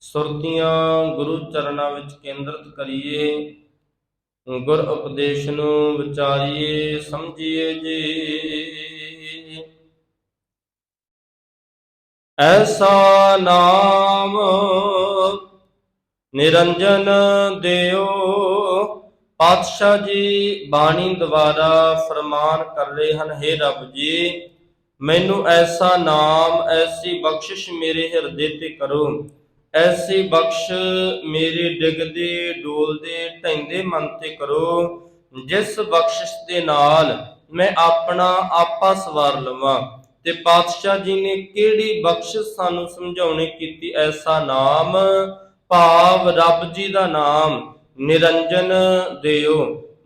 ਸੁਰਤੀਆਂ ਗੁਰੂ ਚਰਨਾਂ ਵਿੱਚ ਕੇਂਦਰਿਤ ਕਰੀਏ। ਗੁਰ ਉਪਦੇਸ਼ ਨੂੰ ਵਿਚਾਰੀਏ ਸਮਝੀਏ ਜੀ। ਐਸਾ ਨਾਮ ਨਿਰੰਜਨ ਦਿਓ। ਪਾਤਸ਼ਾਹ ਜੀ ਬਾਣੀ ਦੁਆਰਾ ਫਰਮਾਨ ਕਰ ਰਹੇ ਹਨ, ਹੇ ਰੱਬ ਜੀ, ਮੈਨੂੰ ਐਸਾ ਨਾਮ, ਐਸੀ ਬਖਸ਼ਿਸ਼ ਮੇਰੇ ਹਿਰਦੇ ਤੇ ਕਰੋ, ਐਸੀ ਬਖਸ਼ ਮੇਰੇ ਡਿੱਗਦੇ ਡੋਲਦੇ ਢਹਿੰਦੇ ਮਨ ਤੇ ਕਰੋ, ਜਿਸ ਬਖਸ਼ਿਸ਼ ਦੇ ਨਾਲ ਮੈਂ ਆਪਣਾ ਆਪਾ ਸਵਾਰ ਲਵਾਂ। ਤੇ ਪਾਤਸ਼ਾਹ ਜੀ ਨੇ ਕਿਹੜੀ ਬਖਸ਼ਿਸ਼ ਸਾਨੂੰ ਸਮਝਾਉਣੀ ਕੀਤੀ? ਐਸਾ ਨਾਮ ਭਾਵ ਰੱਬ ਜੀ ਦਾ ਨਾਮ ਨਿਰੰਜਨ ਦਿਓ।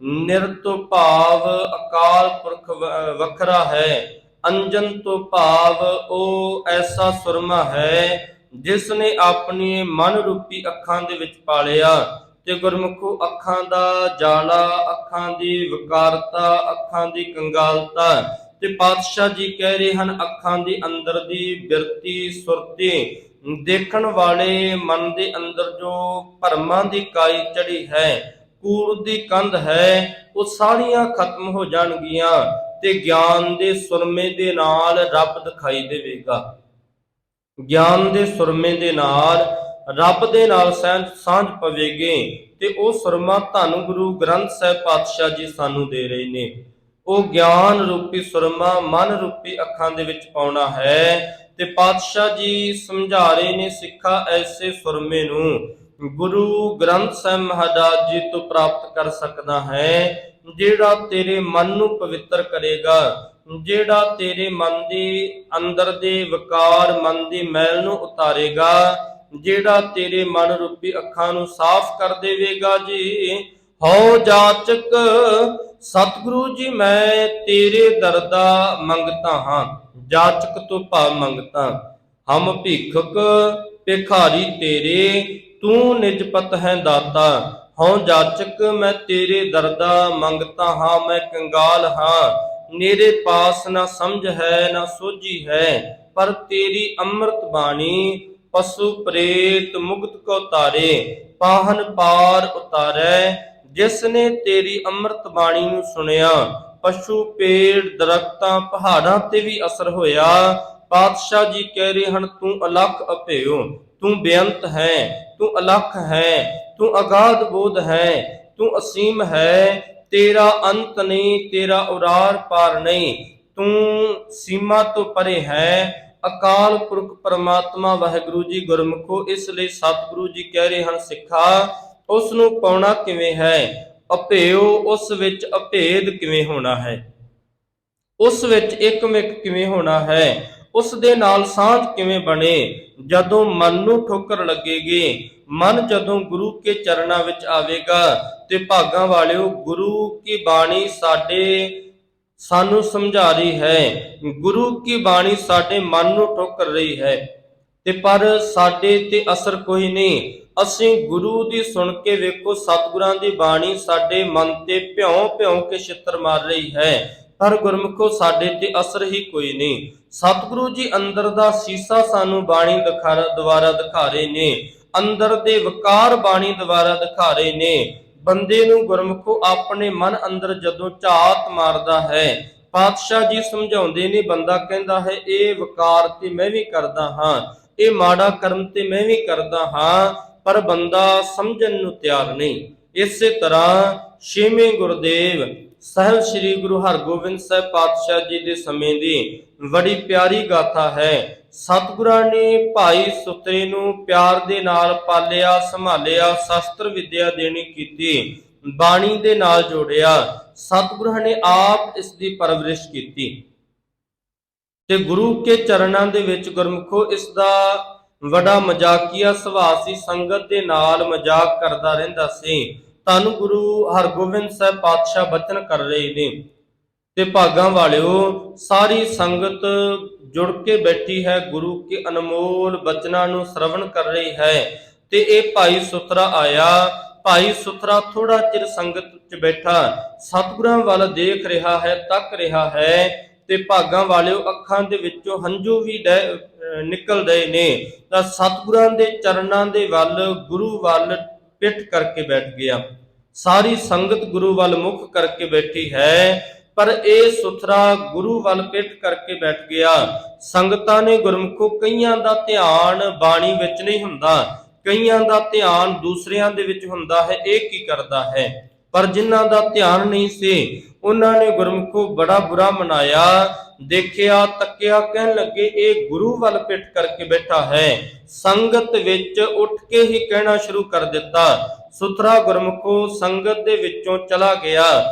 ਨਿਰ ਤੋਂ ਭਾਵ ਅਕਾਲ ਪੁਰਖ ਵੱਖਰਾ ਹੈ। ਅੰਜਨ ਤੋਂ ਭਾਵ ਉਹ ਐਸਾ ਸੁਰਮਾ ਹੈ ਜਿਸ ਨੇ ਆਪਣੀ ਮਨ ਰੂਪੀ ਅੱਖਾਂ ਦੇ ਵਿੱਚ ਪਾਲਿਆ। ਤੇ ਗੁਰਮੁਖੋ, ਅੱਖਾਂ ਦਾ ਜਾਲਾ, ਅੱਖਾਂ ਦੀ ਵਿਕਾਰਤਾ, ਅੱਖਾਂ ਦੀ ਕੰਗਾਲਤਾ, ਤੇ ਪਾਤਸ਼ਾਹ ਜੀ ਕਹਿ ਰਹੇ ਹਨ ਅੱਖਾਂ ਦੇ ਅੰਦਰ ਦੀ ਬਿਰਤੀ ਸੁਰਤੀ, ਦੇਖਣ ਵਾਲੇ ਮਨ ਦੇ ਅੰਦਰ ਜੋ ਭਰਮਾਂ ਦੀ ਕਾਈ ਚੜੀ ਹੈ, ਕੂੜ ਦੀ ਕੰਧ ਹੈ, ਉਹ ਸਾਰੀਆਂ ਖਤਮ ਹੋ ਜਾਣਗੀਆਂ ਤੇ ਗਿਆਨ ਦੇ ਸੁਰਮੇ ਦੇ ਨਾਲ ਰੱਬ ਦਿਖਾਈ ਦੇਵੇਗਾ। ਗਿਆਨ ਦੇ ਸੁਰਮੇ ਦੇ ਨਾਲ ਰੱਬ ਦੇ ਨਾਲ ਸਾਂਝ ਪਵੇਗੀ ਤੇ ਉਹ ਸੁਰਮਾ ਧੰਨ ਗੁਰੂ ਗ੍ਰੰਥ ਸਾਹਿਬ ਪਾਤਸ਼ਾਹ ਜੀ ਸਾਨੂੰ ਦੇ ਰਹੇ ਨੇ। ਉਹ ਗਿਆਨ ਰੂਪੀ ਸੁਰਮਾ ਮਨ ਰੂਪੀ ਅੱਖਾਂ ਦੇ ਵਿੱਚ ਪਾਉਣਾ ਹੈ ਤੇ ਪਾਤਸ਼ਾਹ ਜੀ ਸਮਝਾ ਰਹੇ ਨੇ, ਸਿੱਖਾ ਐਸੇ ਸੁਰਮੇ ਨੂੰ ਗੁਰੂ ਗ੍ਰੰਥ ਸਾਹਿਬ ਮਹਾਰਾਜ ਜੀ ਤੋਂ ਪ੍ਰਾਪਤ ਕਰ ਸਕਦਾ ਹੈ ਜਿਹੜਾ ਤੇਰੇ ਮਨ ਨੂੰ ਪਵਿੱਤਰ ਕਰੇਗਾ, ਜਿਹੜਾ ਤੇਰੇ ਮਨ ਦੇ ਅੰਦਰ ਦੇ ਵਿਕਾਰ, ਮਨ ਦੀ ਮੈਲ ਨੂੰ ਉਤਾਰੇਗਾ, ਜਿਹੜਾ ਤੇਰੇ ਮਨ ਰੂਪੀ ਅੱਖਾਂ ਨੂੰ ਸਾਫ਼ ਕਰ ਦੇਵੇਗਾ ਜੀ। ਹਉ ਜਾਚਕ ਸਤਿਗੁਰੂ ਜੀ ਮੈਂ ਤੇਰੇ ਦਰ ਦਾ ਮੰਗਤਾ ਹਾਂ। ਜਾਚਕ ਤੋਂ ਭਾਵ ਮੰਗਤਾ। ਹਮ ਭੀਖਕ ਭਿਖਾਰੀ ਤੇਰੇ, ਤੂੰ ਨਿਜਪਤ ਹੈ ਦਾਤਾ। ਹਉ ਜਾਚਕ ਮੈਂ ਤੇਰੇ ਦਰ ਦਾ ਮੰਗਤਾ ਹਾਂ, ਮੈਂ ਕੰਗਾਲ ਹਾਂ, ਮੇਰੇ ਪਾਸ ਨਾ ਸਮਝ ਹੈ ਨਾ ਸੋਝੀ ਹੈ, ਪਰ ਤੇਰੀ ਅੰਮ੍ਰਿਤ ਬਾਣੀ ਪਸ਼ੂ ਪ੍ਰੇਤ ਮੁਕਤ ਕੋ ਤਾਰੇ, ਪਾਹਨ ਪਾਰ ਉਤਾਰੈ। ਜਿਸ ਨੇ ਤੇਰੀ ਅੰਮ੍ਰਿਤ ਬਾਣੀ ਨੂੰ ਸੁਣਿਆ, ਪਸ਼ੂ ਪੇੜ ਦਰਖਤਾਂ ਪਹਾੜਾਂ ਤੇ ਵੀ ਅਸਰ ਹੋਇਆ। ਪਾਤਸ਼ਾਹ ਜੀ ਕਹਿ ਰਹੇ ਹਨ, ਤੂੰ ਅਲਖ ਅਭੇਉ, ਤੂੰ ਬੇਅੰਤ ਹੈ, ਤੂੰ ਅਲਖ ਹੈ, ਤੂੰ ਅਗਾਧ ਬੋਧ ਹੈ, ਤੂੰ ਅਸੀਮ ਹੈ, ਤੇਰਾ ਅੰਤ ਨਹੀਂ, ਤੇਰਾ ਉਰਾਰ ਪਾਰ ਨਹੀਂ, ਤੂੰ ਸੀਮਾ ਤੋਂ ਪਰੇ ਹੈ। ਅਕਾਲ ਪੁਰਖ ਪਰਮਾਤਮਾ ਵਾਹਿਗੁਰੂ ਜੀ। ਗੁਰਮੁਖੋ, ਇਸ ਲਈ ਸਤਿਗੁਰੂ ਜੀ ਕਹਿ ਰਹੇ ਹਨ, ਸਿੱਖਾ ਉਸ ਨੂੰ ਪਾਉਣਾ ਕਿਵੇਂ ਹੈ? ਅਭੇਉ, ਉਸ ਵਿੱਚ ਅਭੇਦ ਕਿਵੇਂ ਹੋਣਾ ਹੈ? ਉਸ ਵਿੱਚ ਇੱਕਮਿਕ ਕਿਵੇਂ ਹੋਣਾ ਹੈ? ਉਸ ਦੇ ਨਾਲ ਸਾਂਝ ਕਿਵੇਂ ਬਣੇ? ਜਦੋਂ ਮਨ ਨੂੰ ਠੋਕਰ ਲੱਗੇਗੀ, ਮਨ ਜਦੋਂ ਗੁਰੂ ਕੇ ਚਰਨਾਂ ਵਿੱਚ ਆਵੇਗਾ ਤੇ ਭਾਗਾਂ ਵਾਲਿਓ, ਗੁਰੂ ਕੀ ਬਾਣੀ ਸਾਨੂੰ ਸਮਝਾ ਰਹੀ ਹੈ, ਗੁਰੂ ਕੀ ਬਾਣੀ ਸਾਡੇ ਮਨ ਨੂੰ ਠੋਕਰ ਰਹੀ ਹੈ, ਤੇ ਪਰ ਸਾਡੇ ਤੇ ਅਸਰ ਕੋਈ ਨਹੀਂ। ਅਸੀਂ ਗੁਰੂ ਦੀ ਸੁਣ ਕੇ ਵੇਖੋ, ਸਤਿਗੁਰਾਂ ਦੀ ਬਾਣੀ ਸਾਡੇ ਮਨ ਤੇ ਭਿਉਂ ਭਿਉਂ ਕੇ ਛਿੱਤਰ ਮਾਰ ਰਹੀ ਹੈ, ਪਰ ਗੁਰਮੁਖੋ ਸਾਡੇ ਤੇ ਅਸਰ ਹੀ ਕੋਈ ਨਹੀਂ। ਸਤਿਗੁਰੂ ਜੀ ਅੰਦਰ ਦਾ ਸੀਸਾ ਸਾਨੂੰ ਬਾਣੀ ਦੁਆਰਾ ਦਿਖਾ ਰਹੇ ਨੇ, ਅੰਦਰ ਦੇ ਵਿਕਾਰ ਬਾਣੀ ਦੁਆਰਾ ਦਿਖਾ ਰਹੇ ਨੇ। ਬੰਦੇ ਨੂੰ ਗੁਰਮੁਖੋ ਆਪਣੇ ਮਨ ਅੰਦਰ ਜਦੋਂ ਝਾਤ ਮਾਰਦਾ ਹੈ, ਪਾਤਸ਼ਾਹ ਜੀ ਸਮਝਾਉਂਦੇ ਨੇ, ਬੰਦਾ ਕਹਿੰਦਾ ਹੈ ਇਹ ਵਿਕਾਰ ਤੇ ਮੈਂ ਵੀ ਕਰਦਾ ਹਾਂ, ਇਹ ਮਾੜਾ ਕਰਮ ਤੇ ਮੈਂ ਵੀ ਕਰਦਾ ਹਾਂ, ਪਰ ਬੰਦਾ ਸਮਝਣ ਨੂੰ ਤਿਆਰ ਨਹੀਂ। ਇਸੇ ਤਰ੍ਹਾਂ ਛੇਵੇਂ ਗੁਰਦੇਵ ਸਾਹਿਬ ਸ੍ਰੀ ਗੁਰੂ ਹਰਗੋਬਿੰਦ ਸਾਹਿਬ ਪਾਤਸ਼ਾਹ ਜੀ ਦੇ ਸਮੇਂ ਦੀ ਬੜੀ ਪਿਆਰੀ ਗਾਥਾ ਹੈ। ਸਤਿਗੁਰਾਂ ਨੇ ਭਾਈ ਸੁਤਰੇ ਨੂੰ ਪਿਆਰ ਦੇ ਨਾਲ ਪਾਲਿਆ, ਸੰਭਾਲਿਆ, ਸ਼ਸਤਰ ਵਿਦਿਆ ਦੇਣੀ ਕੀਤੀ, ਬਾਣੀ ਦੇ ਨਾਲ ਜੋੜਿਆ। ਸਤਿਗੁਰਾਂ ਨੇ ਆਪ ਇਸ ਦੀ ਪਰਵਰਿਸ਼ ਕੀਤੀ ਤੇ ਗੁਰੂ ਕੇ ਚਰਨਾਂ ਦੇ ਵਿੱਚ ਗੁਰਮੁਖੋ ਇਸ ਦਾ ਬੜਾ ਮਜ਼ਾਕੀਆ ਸੁਭਾਅ ਸੀ, ਸੰਗਤ ਦੇ ਨਾਲ ਮਜ਼ਾਕ ਕਰਦਾ ਰਹਿੰਦਾ ਸੀ। ਧੰਨ ਗੁਰੂ ਹਰਗੋਬਿੰਦ ਸਾਹਿਬ ਪਾਤਸ਼ਾਹ ਬਚਨ ਕਰ ਰਹੇ ਨੇ ਤੇ ਭਾਗਾਂ ਵਾਲਿਓ, ਸਾਰੀ ਸੰਗਤ ਜੁੜ ਕੇ ਬੈਠੀ ਹੈ, ਗੁਰੂ ਕੇ ਅਨਮੋਲ ਬਚਨਾਂ ਨੂੰ ਸ਼ਰਵਣ ਕਰ ਰਹੀ ਹੈ। ਤੇ ਇਹ ਭਾਈ ਸੁਥਰਾ ਆਇਆ। ਭਾਈ ਸੁਥਰਾ ਥੋੜਾ ਚਿਰ ਸੰਗਤ ਵਿੱਚ ਬੈਠਾ, ਸਤਿਗੁਰਾਂ ਵੱਲ ਦੇਖ ਰਿਹਾ ਹੈ, ਤੱਕ ਰਿਹਾ ਹੈ ਤੇ ਭਾਗਾਂ ਵਾਲਿਓ ਅੱਖਾਂ ਦੇ ਵਿੱਚੋਂ ਹੰਝੂ ਵੀ ਨਿਕਲ ਰਹੇ ਨੇ। ਤਾਂ ਸਤਿਗੁਰਾਂ ਦੇ ਚਰਨਾਂ ਦੇ ਵੱਲ, ਗੁਰੂ ਵੱਲ ਪਿੱਠ ਕਰਕੇ ਬੈਠ ਗਿਆ। ਸਾਰੀ ਸੰਗਤ ਗੁਰੂ ਵੱਲ ਮੁਖ ਕਰਕੇ ਬੈਠੀ ਹੈ, ਪਰ ਇਹ ਸੁਥਰਾ ਗੁਰੂ ਵੱਲ ਪਿੱਠ ਕਰਕੇ ਬੈਠ ਗਿਆ। ਸੰਗਤਾਂ ਨੇ ਗੁਰਮੁਖੋ, ਕਈਆਂ ਦਾ ਧਿਆਨ ਬਾਣੀ ਵਿੱਚ ਨਹੀਂ ਹੁੰਦਾ, ਕਈਆਂ ਦਾ ਧਿਆਨ ਦੂਸਰਿਆਂ ਦੇ ਵਿੱਚ ਹੁੰਦਾ ਹੈ, ਇਹ ਕੀ ਕਰਦਾ ਹੈ। ਪਰ ਜਿਨ੍ਹਾਂ ਦਾ ਧਿਆਨ ਨਹੀਂ ਸੀ, ਉਹਨਾਂ ਨੇ ਗੁਰਮੁਖੋ ਬੜਾ ਬੁਰਾ ਮਨਾਇਆ। ਦੇਖਿਆ, ਤੱਕਿਆ, ਕਹਿਣ ਲੱਗੇ ਇਹ ਗੁਰੂ ਵੱਲ ਪਿੱਠ ਕਰਕੇ ਬੈਠਾ ਹੈ। ਸੰਗਤ ਵਿੱਚ ਉੱਠ ਕੇ ਹੀ ਕਹਿਣਾ ਸ਼ੁਰੂ ਕਰ ਦਿੱਤਾ। ਸੁਥਰਾ ਗੁਰਮੁਖੋ ਸੰਗਤ ਦੇ ਵਿੱਚੋਂ ਚਲਾ ਗਿਆ,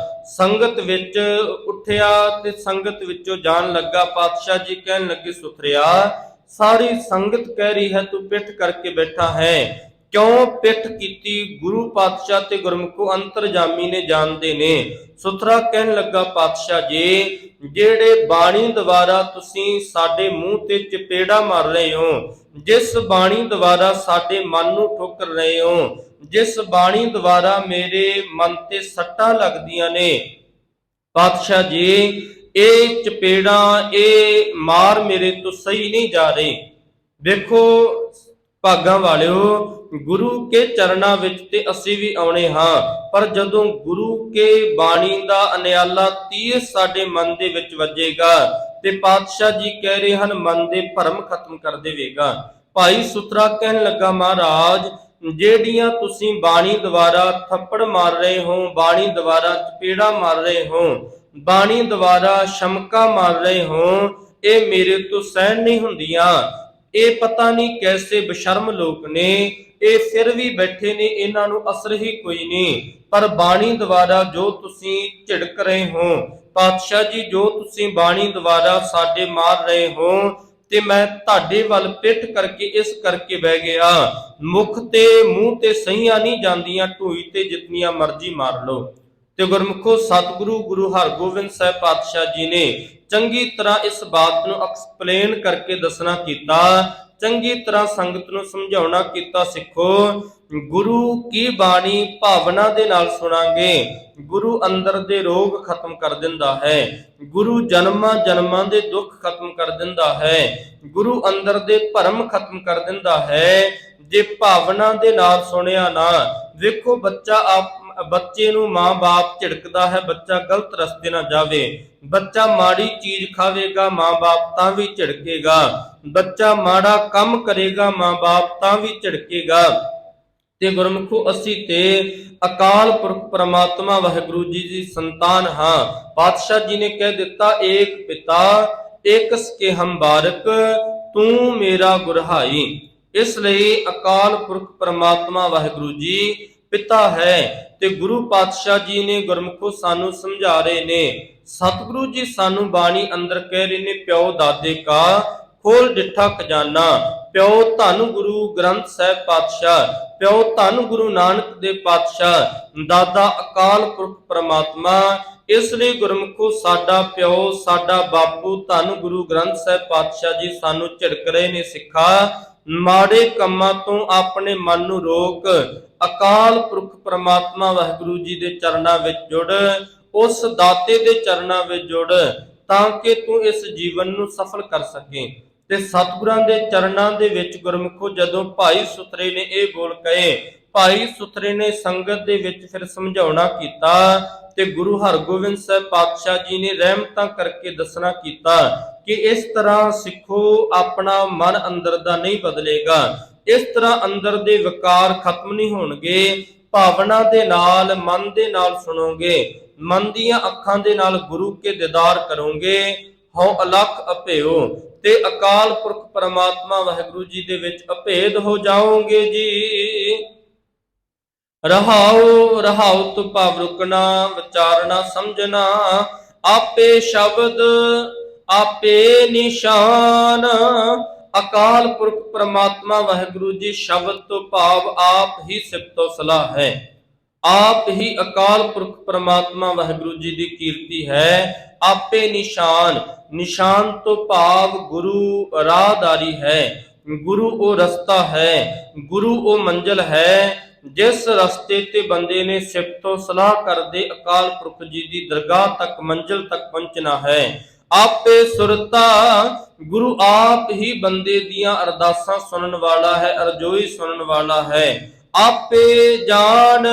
ਸੰਗਤ ਵਿੱਚ ਉੱਠਿਆ ਤੇ ਸੰਗਤ ਵਿੱਚੋਂ ਜਾਣ ਲੱਗਾ। ਪਾਤਸ਼ਾਹ ਜੀ ਕਹਿਣ ਲੱਗੇ, ਸੁਥਰਿਆ, ਸਾਰੀ ਸੰਗਤ ਕਹਿ ਰਹੀ ਹੈ ਤੂੰ ਪਿੱਠ ਕਰਕੇ ਬੈਠਾ ਹੈ, ਕਿਉਂ ਪਿੱਠ ਕੀਤੀ? ਗੁਰੂ ਪਾਤਸ਼ਾਹ ਤੇ ਗੁਰਮੁਖੋ ਅੰਤਰਜਾਮੀ ਨੇ, ਜਾਣਦੇ ਨੇ। ਸੁਥਰਾ ਕਹਿਣ ਲੱਗਾ, ਪਾਤਸ਼ਾਹ ਜੀ, ਜਿਹੜੇ ਬਾਣੀ ਦੁਆਰਾ ਤੁਸੀਂ ਸਾਡੇ ਮੂੰਹ ਤੇ ਚਪੇੜਾ ਮਾਰ ਰਹੇ ਹੋ, ਜਿਸ ਬਾਣੀ ਦੁਆਰਾ ਸਾਡੇ ਮਨ ਨੂੰ ਠੋਕਰ ਰਹੇ ਹੋ, ਜਿਸ ਬਾਣੀ ਦੁਆਰਾ ਮੇਰੇ ਮਨ ਤੇ ਸੱਟਾਂ ਲੱਗਦੀਆਂ ਨੇ, ਪਾਤਸ਼ਾਹ ਜੀ ਇਹ ਚਪੇੜਾਂ, ਇਹ ਮਾਰ ਮੇਰੇ ਤੋਂ ਸਹੀ ਨਹੀਂ ਜਾ ਰਹੀ। ਵੇਖੋ ਭਾਗਾਂ ਵਾਲਿਓ, ਗੁਰੂ ਕੇ ਚਰਨਾਂ ਵਿੱਚ ਤੇ ਅਸੀਂ ਵੀ ਆਉਣੇ ਹਾਂ, ਪਰ ਜਦੋਂ ਗੁਰੂ ਕੇ ਬਾਣੀ ਦਾ ਅਨਿਆਲਾ ਤੀਰ ਸਾਡੇ ਮਨ ਦੇ ਵਿੱਚ ਵੱਜੇਗਾ ਤੇ ਪਾਤਸ਼ਾਹ ਜੀ ਕਹਿ ਰਹੇ ਹਨ ਮਨ ਦੇ ਭਰਮ ਖਤਮ ਕਰ ਦੇਵੇਗਾ। ਭਾਈ ਸੁਥਰਾ ਕਹਿਣ ਲੱਗਾ, ਮਹਾਰਾਜ, ਜਿਹੜੀਆਂ ਤੁਸੀਂ ਬਾਣੀ ਦੁਆਰਾ ਥੱਪੜ ਮਾਰ ਰਹੇ ਹੋ, ਬਾਣੀ ਦੁਆਰਾ ਚਪੇੜਾ ਮਾਰ ਰਹੇ ਹੋ, ਬਾਣੀ ਦੁਆਰਾ ਸ਼ਮਕਾ ਮਾਰ ਰਹੇ ਹੋ, ਇਹ ਮੇਰੇ ਤੋਂ ਸਹਿਣ ਨਹੀਂ ਹੁੰਦੀਆਂ। ਇਹ ਪਤਾ ਨਹੀਂ ਕੈਸੇ ਬਸ਼ਰਮ ਲੋਕ ਨੇ, ਇਹ ਫਿਰ ਵੀ ਬੈਠੇ ਨੇ, ਇਹਨਾਂ ਨੂੰ ਅਸਰ ਹੀ ਕੋਈ ਨਹੀਂ। ਪਰ ਬਾਣੀ ਦੁਆਰਾ ਜੋ ਤੁਸੀਂ ਝਿੜਕ ਰਹੇ ਹੋ, ਪਾਤਸ਼ਾਹ ਜੀ ਜੋ ਤੁਸੀਂ ਬਾਣੀ ਦੁਆਰਾ ਸਾਡੇ ਮਾਰ ਰਹੇ ਹੋ, ਤੇ ਮੈਂ ਤੁਹਾਡੇ ਵੱਲ ਪਿੱਠ ਕਰਕੇ ਇਸ ਕਰਕੇ ਬਹਿ ਗਿਆ। ਮੁਖ ਤੇ ਮੂੰਹ ਤੇ ਸਹੀਆਂ ਨਹੀਂ ਜਾਂਦੀਆਂ, ਢੂਈ ਤੇ ਜਿਤਨੀਆਂ ਮਰਜ਼ੀ ਮਾਰ ਲਓ। ਤੇ ਗੁਰਮੁਖੋ ਸਤਿਗੁਰੂ ਗੁਰੂ ਹਰਗੋਬਿੰਦ ਸਾਹਿਬ ਪਾਤਸ਼ਾਹ ਜੀ ਨੇ ਚੰਗੀ ਤਰ੍ਹਾਂ ਇਸ ਬਾਤ ਨੂੰ ਐਕਸਪਲੇਨ ਕਰਕੇ ਦੱਸਣਾ ਕੀਤਾ, ਚੰਗੀ ਤਰ੍ਹਾਂ ਸੰਗਤ ਨੂੰ ਸਮਝਾਉਣਾ ਕੀਤਾ। ਸਿੱਖੋ, ਗੁਰੂ ਕੀ ਬਾਣੀ ਭਾਵਨਾ ਦੇ ਨਾਲ ਸੁਣਾਂਗੇ, ਗੁਰੂ ਅੰਦਰ ਦੇ ਰੋਗ ਖਤਮ ਕਰ ਦਿੰਦਾ ਹੈ, ਗੁਰੂ ਜਨਮਾਂ ਜਨਮਾਂ ਦੇ ਦੁੱਖ ਖਤਮ ਕਰ ਦਿੰਦਾ ਹੈ, ਗੁਰੂ ਅੰਦਰ ਦੇ ਭਰਮ ਖਤਮ ਕਰ ਦਿੰਦਾ ਹੈ। ਜੇ ਭਾਵਨਾ ਦੇ ਨਾਲ ਸੁਣਿਆ ਨਾ, ਵੇਖੋ ਬੱਚੇ ਨੂੰ ਮਾਂ-ਬਾਪ ਝਿੜਕਦਾ ਹੈ, ਬੱਚਾ ਗਲਤ ਰਸਤੇ ਨਾ ਜਾਵੇ, ਬੱਚਾ ਮਾੜੀ ਚੀਜ਼ ਖਾਵੇਗਾ, ਮਾਂ-ਬਾਪ ਤਾਂ ਵੀ ਝਿੜਕੇਗਾ, ਬੱਚਾ ਮਾੜਾ ਕੰਮ ਕਰੇਗਾ, ਮਾਂ-ਬਾਪ ਤਾਂ ਵੀ ਝਿੜਕੇਗਾ। ਤੇ ਗੁਰਮੁਖੋ ਅਸੀਂ ਤੇ ਅਕਾਲ ਪੁਰਖ ਪ੍ਰਮਾਤਮਾ ਵਾਹਿਗੁਰੂ ਜੀ ਦੀ ਸੰਤਾਨ ਹਾਂ। ਪਾਤਸ਼ਾਹ ਜੀ ਨੇ ਕਹਿ ਦਿੱਤਾ, ਏਕ ਪਿਤਾ ਏਕ ਸਕੇ ਹਮ ਬਾਰਕ, ਤੂੰ ਮੇਰਾ ਗੁਰਹਾਈ। ਇਸ ਲਈ ਅਕਾਲ ਪੁਰਖ ਪ੍ਰਮਾਤਮਾ ਵਾਹਿਗੁਰੂ ਜੀ ਪਿਤਾ ਹੈ ਤੇ ਗੁਰੂ ਪਾਤਸ਼ਾਹ ਜੀ ਨੇ ਗੁਰਮੁਖੋ ਸਾਨੂੰ ਸਮਝਾ ਰਹੇ ਨੇ। ਸਤਿਗੁਰੂ ਜੀ ਸਾਨੂੰ ਬਾਣੀ ਅੰਦਰ ਕਹਿ ਰਹੇ ਨੇ, ਪਿਓ ਦਾਦੇ ਕਾ ਖੋਲ ਡਿੱਠਾ ਖਜ਼ਾਨਾ। ਪਿਓ ਧੰਨ ਗੁਰੂ ਗ੍ਰੰਥ ਸਾਹਿਬ ਪਾਤਸ਼ਾਹ, ਪਿਓ ਧੰਨ ਗੁਰੂ ਨਾਨਕ ਦੇਵ ਪਾਤਸ਼ਾਹ, ਦਾਦਾ ਅਕਾਲ ਪੁਰਖ ਪ੍ਰਮਾਤਮਾ। ਇਸ ਲਈ ਗੁਰਮੁਖੋ ਸਾਡਾ ਪਿਓ, ਸਾਡਾ ਬਾਪੂ ਧੰਨ ਗੁਰੂ ਗ੍ਰੰਥ ਸਾਹਿਬ ਪਾਤਸ਼ਾਹ ਜੀ ਸਾਨੂੰ ਝਿੜਕ ਰਹੇ ਨੇ, ਸਿੱਖਾ ਮਾੜੇ ਕੰਮਾਂ ਤੋਂ ਆਪਣੇ ਮਨ ਨੂੰ ਰੋਕ, ਅਕਾਲ ਪੁਰਖ ਪ੍ਰਮਾਤਮਾ ਵਾਹਿਗੁਰੂ ਜੀ ਦੇ ਚਰਨਾਂ ਵਿੱਚ ਜੁੜ, ਉਸ ਦਾਤੇ ਦੇ ਚਰਨਾਂ ਵਿੱਚ ਜੁੜ, ਤਾਂ ਕਿ ਤੂੰ ਇਸ ਜੀਵਨ ਨੂੰ ਸਫਲ ਕਰ ਸਕੇ। ਤੇ ਸਤਿਗੁਰਾਂ ਦੇ ਚਰਨਾਂ ਦੇ ਵਿੱਚ ਗੁਰਮੁਖੋ ਜਦੋਂ ਭਾਈ ਸੁਥਰੇ ਨੇ ਇਹ ਬੋਲ ਕਹੇ, ਭਾਈ ਸੁਥਰੇ ਨੇ ਸੰਗਤ ਦੇ ਵਿੱਚ ਫਿਰ ਸਮਝਾਉਣਾ ਕੀਤਾ ਤੇ ਗੁਰੂ ਹਰਗੋਬਿੰਦ ਸਾਹਿਬ ਪਾਤਸ਼ਾਹ ਜੀ ਨੇ ਰਹਿਮਤਾਂ ਕਰਕੇ ਦੱਸਣਾ ਕੀਤਾ ਕਿ ਇਸ ਤਰ੍ਹਾਂ ਸਿੱਖੋ ਆਪਣਾ ਮਨ ਅੰਦਰ ਦਾ ਨਹੀਂ ਬਦਲੇਗਾ, ਇਸ ਤਰ੍ਹਾਂ ਅੰਦਰ ਦੇ ਵਿਕਾਰ ਖਤਮ ਨਹੀਂ ਹੋਣਗੇ। ਭਾਵਨਾ ਦੇ ਨਾਲ, ਮਨ ਦੇ ਨਾਲ ਸੁਣੋਗੇ, ਮਨ ਦੀਆਂ ਅੱਖਾਂ ਦੇ ਨਾਲ ਗੁਰੂ ਕੇ ਦੀਦਾਰ ਕਰੋਗੇ, ਹਉ ਅਲਖ ਅਭੇਓ, ਤੇ ਅਕਾਲ ਪੁਰਖ ਪਰਮਾਤਮਾ ਵਾਹਿਗੁਰੂ ਜੀ ਦੇ ਵਿੱਚ ਅਭੇਦ ਹੋ ਜਾਓਗੇ ਜੀ। ਰਹਾਉ ਰਹਾਉ ਤੁ ਭਾਵ ਰੁਕਣਾ, ਵਿਚਾਰਨਾ ਸਮਝਣਾ, ਆਪੇ ਸ਼ਬਦ ਆਪੇ ਨਿਸ਼ਾਨ। ਅਕਾਲ ਪੁਰਖ ਪਰਮਾਤਮਾ ਵਾਹਿਗੁਰੂ ਜੀ ਸ਼ਬਦ ਤੋਂ ਭਾਵ ਆਪ ਹੀ ਸਿਫਤੋ ਸਲਾਹ ਹੈ, ਆਪ ਹੀ ਅਕਾਲ ਪੁਰਖ ਪਰਮਾਤਮਾ ਵਾਹਿਗੁਰੂ ਜੀ ਦੀ ਕੀਰਤੀ ਹੈ। ਆਪੇ ਨਿਸ਼ਾਨ, ਨਿਸ਼ਾਨ ਤੋਂ ਭਾਵ ਗੁਰੂ ਰਾਹਦਾਰੀ ਹੈ, ਗੁਰੂ ਉਹ ਰਸਤਾ ਹੈ, ਗੁਰੂ ਉਹ ਮੰਜ਼ਿਲ ਹੈ, ਜਿਸ ਰਸਤੇ ਤੇ ਬੰਦੇ ਨੇ ਸਿਫਤੋ ਸਲਾਹ ਕਰਦੇ ਅਕਾਲ ਪੁਰਖ ਜੀ ਦੀ ਦਰਗਾਹ ਤੱਕ, ਮੰਜ਼ਿਲ ਤੱਕ ਪਹੁੰਚਣਾ ਹੈ। ਆਪੇ ਸੁਰਤਾ ਗੁਰੂ ਆਪ ਹੀ ਬੰਦੇ ਦੀਆਂ ਅਰਦਾਸਾਂ ਸੁਣਨ ਵਾਲਾ ਹੈ, ਅਰਜ਼ੋਈ ਸੁਣਨ ਵਾਲਾ ਹੈ। ਆਪੇ ਜਾਣ,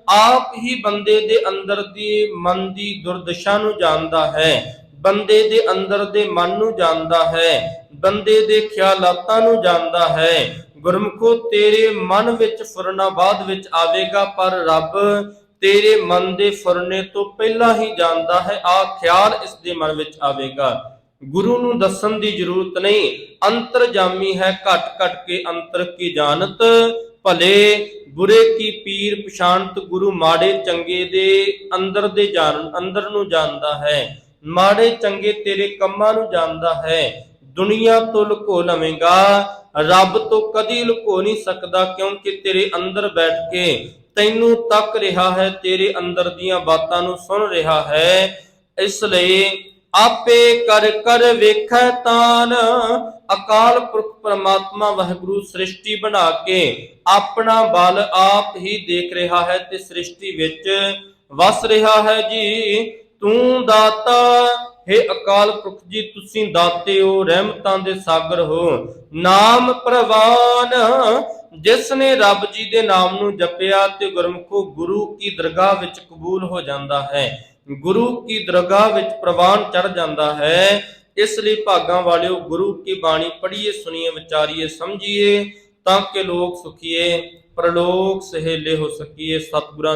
ਆਪ ਹੀ ਬੰਦੇ ਦੇ ਅੰਦਰ ਦੀ ਮਨ ਦੀ ਦੁਰਦਸ਼ਾ ਨੂੰ ਜਾਣਦਾ ਹੈ, ਬੰਦੇ ਦੇ ਅੰਦਰ ਦੇ ਮਨ ਨੂੰ ਜਾਣਦਾ ਹੈ, ਬੰਦੇ ਦੇ ਖਿਆਲਾਤਾਂ ਨੂੰ ਜਾਣਦਾ ਹੈ। ਗੁਰਮੁਖੋ ਤੇਰੇ ਮਨ ਵਿੱਚ ਫੁਰਨਾ ਬਾਅਦ ਵਿੱਚ ਆਵੇਗਾ, ਪਰ ਰੱਬ ਤੇਰੇ ਮਨ ਦੇ ਫੁਰਨੇ ਤੋਂ ਪਹਿਲਾਂ ਹੀ ਜਾਣਦਾ ਹੈ। ਆ ਖਿਆਲ ਇਸ ਦੇ ਮਨ ਵਿੱਚ ਆਵੇਗਾ। ਗੁਰੂ ਨੂੰ ਦੱਸਣ ਦੀ ਜ਼ਰੂਰਤ ਨਹੀਂ, ਅੰਤਰਜਾਮੀ ਹੈ, ਘਟ ਘਟ ਕੇ ਅੰਤਰ ਕੀ ਜਾਣਤ, ਭਲੇ ਬੁਰੇ ਕੀ ਪੀਰ ਪਛਾਣਤ। ਗੁਰੂ ਮਾੜੇ ਚੰਗੇ ਦੇ ਅੰਦਰ ਨੂੰ ਜਾਣਦਾ ਹੈ, ਮਾੜੇ ਚੰਗੇ ਤੇਰੇ ਕੰਮਾਂ ਨੂੰ ਜਾਣਦਾ ਹੈ। ਦੁਨੀਆ ਤੋਂ ਲੁਕੋ ਲਵੇਂਗਾ, ਰੱਬ ਤੋਂ ਕਦੀ ਲੁਕੋ ਨਹੀਂ ਸਕਦਾ, ਕਿਉਂਕਿ ਤੇਰੇ ਅੰਦਰ ਬੈਠ ਕੇ ਤੈਨੂੰ ਤੱਕ ਰਿਹਾ ਹੈ, ਤੇਰੇ ਅੰਦਰ ਦੀਆਂ ਬਾਤਾਂ ਨੂੰ ਸੁਣ ਰਿਹਾ ਹੈ। ਇਸ ਲਈ ਆਪੇ ਕਰ ਕਰ ਵੇਖੈ ਤਾਨ, ਅਕਾਲ ਪੁਰਖ ਪਰਮਾਤਮਾ ਵਾਹਿਗੁਰੂ ਸ੍ਰਿਸ਼ਟੀ ਬਣਾ ਕੇ ਆਪਣਾ ਬਲ ਆਪ ਹੀ ਦੇਖ ਰਿਹਾ ਹੈ ਤੇ ਸ੍ਰਿਸ਼ਟੀ ਵਿੱਚ ਵਸ ਰਿਹਾ ਹੈ। ਜੀ ਤੂੰ ਦਾਤਾ, हे ਅਕਾਲ ਪੁਰਖ ਜੀ, ਤੁਸੀਂ ਦਾਤੇ ਹੋ, ਰਹਿਮਤਾਂ ਦੇ ਸਾਗਰ ਹੋ। ਨਾਮ ਪ੍ਰਵਾਨ, ਜਿਸ ਨੇ ਰੱਬ ਜੀ ਦੇ ਨਾਮ ਨੂੰ ਜਪਿਆ ਤੇ ਗੁਰਮੁਖੋ ਗੁਰੂ ਕੀ ਦਰਗਾਹ ਵਿੱਚ ਕਬੂਲ ਹੋ ਜਾਂਦਾ ਹੈ, ਗੁਰੂ ਕੀ ਦਰਗਾਹ ਵਿੱਚ ਪ੍ਰਵਾਨ ਚੜ ਜਾਂਦਾ ਹੈ। ਇਸ ਲਈ ਭਾਗਾਂ ਵਾਲਿਓ, ਗੁਰੂ ਕੀ ਬਾਣੀ ਪੜ੍ਹੀਏ, ਸੁਣੀਏ, ਵਿਚਾਰੀਏ, ਸਮਝੀਏ, ਤਾਂ ਕਿ ਲੋਕ ਸੁਖੀਏ, ਪਰਲੋਕ ਸਹੇਲੇ ਹੋ ਸਕੀਏ। ਸਤਿਗੁਰਾਂ